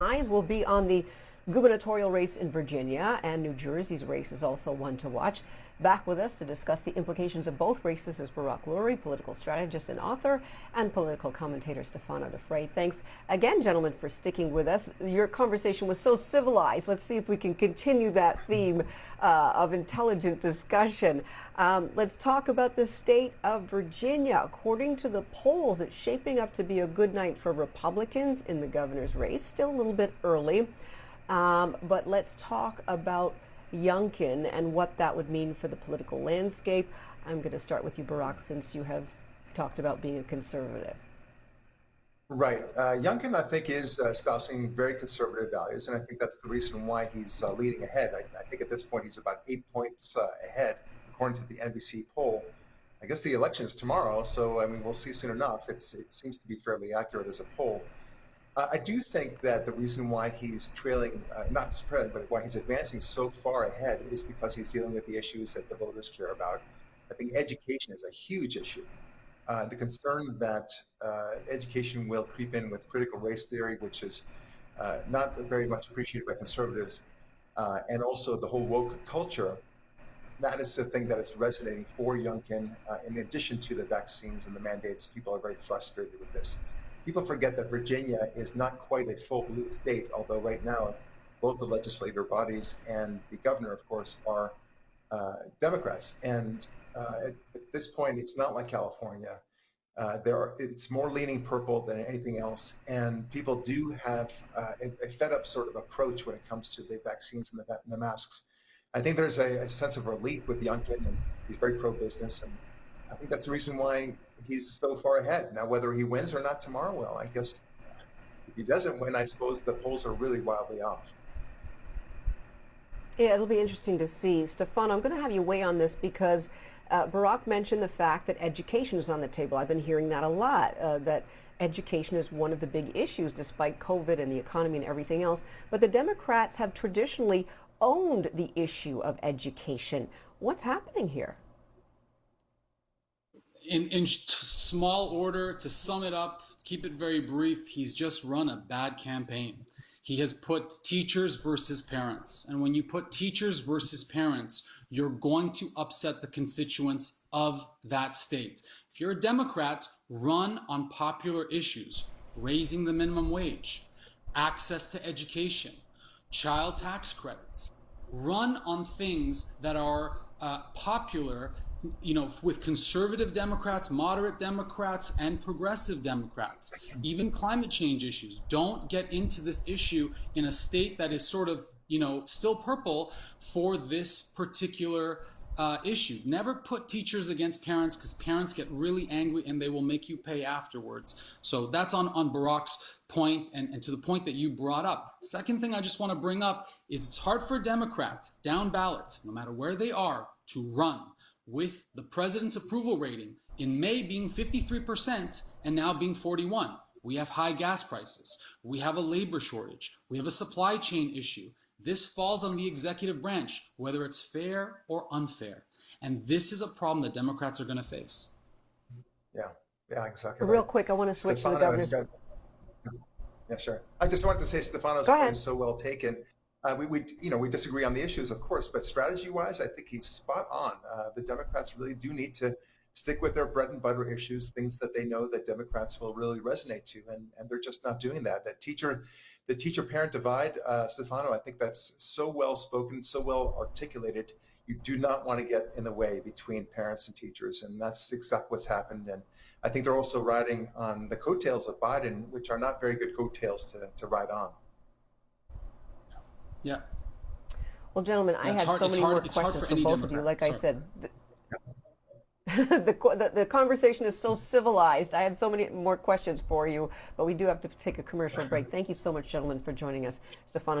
Eyes will be on the gubernatorial race in Virginia, and New Jersey's race is also one to watch. Back with us to discuss the implications of both races is Barak Lurie, political strategist and author, and political commentator Stefano Da Fre. Thanks again, gentlemen, for sticking with us. Your conversation was so civilized. Let's see if we can continue that theme of intelligent discussion. Let's talk about the state of Virginia. According to the polls, it's shaping up to be a good night for Republicans in the governor's race. Still a little bit early, but let's talk about Youngkin and what that would mean for the political landscape. I'm going to start with you, Barak, since you have talked about being a conservative. Right. Youngkin, I think, is espousing very conservative values, and I think that's the reason why he's leading ahead. I think at this point he's about 8 points ahead, according to the NBC poll. I guess the election is tomorrow, so I mean we'll see soon enough. It seems to be fairly accurate as a poll. I do think that the reason why he's trailing, not trailing, but why he's advancing so far ahead is because he's dealing with the issues that the voters care about. I think education is a huge issue. The concern that education will creep in with critical race theory, which is not very much appreciated by conservatives, and also the whole woke culture, that is the thing that is resonating for Youngkin. In addition to the vaccines and the mandates, people are very frustrated with this. People forget that Virginia is not quite a full blue state, although right now both the legislative bodies and the governor, of course, are Democrats. And at this point, it's not like California. It's more leaning purple than anything else. And people do have a fed-up sort of approach when it comes to the vaccines and the masks. I think there's a sense of relief with Youngkin, and he's very pro-business. And I think that's the reason why he's so far ahead. Now, whether he wins or not tomorrow, well, I guess if he doesn't win, I suppose the polls are really wildly off. Yeah, it'll be interesting to see. Stefano, I'm going to have you weigh on this because Barak mentioned the fact that education is on the table. I've been hearing that a lot, that education is one of the big issues despite COVID and the economy and everything else. But the Democrats have traditionally owned the issue of education. What's happening here? In small order, to sum it up, keep it very brief, he's just run a bad campaign. He has put teachers versus parents. And when you put teachers versus parents, you're going to upset the constituents of that state. If you're a Democrat, run on popular issues, raising the minimum wage, access to education, child tax credits. Run on things that are popular, with conservative Democrats, moderate Democrats, and progressive Democrats. Even climate change issues. Don't get into this issue in a state that is sort of, still purple for this particular issue. Never put teachers against parents, because parents get really angry and they will make you pay afterwards. So that's on Barak's point, and to the point that you brought up. Second thing I just want to bring up is it's hard for a Democrat down ballot, no matter where they are, to run with the president's approval rating in May being 53% and now being 41%. We have high gas prices. We have a labor shortage. We have a supply chain issue. This falls on the executive branch, whether it's fair or unfair. And this is a problem that Democrats are going to face. Yeah, exactly. Real quick, I want to switch to the governor's. Yeah, sure. I just wanted to say Stefano's point is so well taken. We disagree on the issues, of course, but strategy-wise, I think he's spot on. The Democrats really do need to stick with their bread and butter issues, things that they know that Democrats will really resonate to, and they're just not doing that. The teacher-parent divide, Stefano, I think that's so well spoken, so well articulated. You do not want to get in the way between parents and teachers, and that's exactly what's happened. And I think they're also riding on the coattails of Biden, which are not very good coattails to ride on. Yeah. Well, gentlemen, I had so many more questions for both of you. Like I said, the conversation is so civilized. I had so many more questions for you, but we do have to take a commercial break. Thank you so much, gentlemen, for joining us. Stefano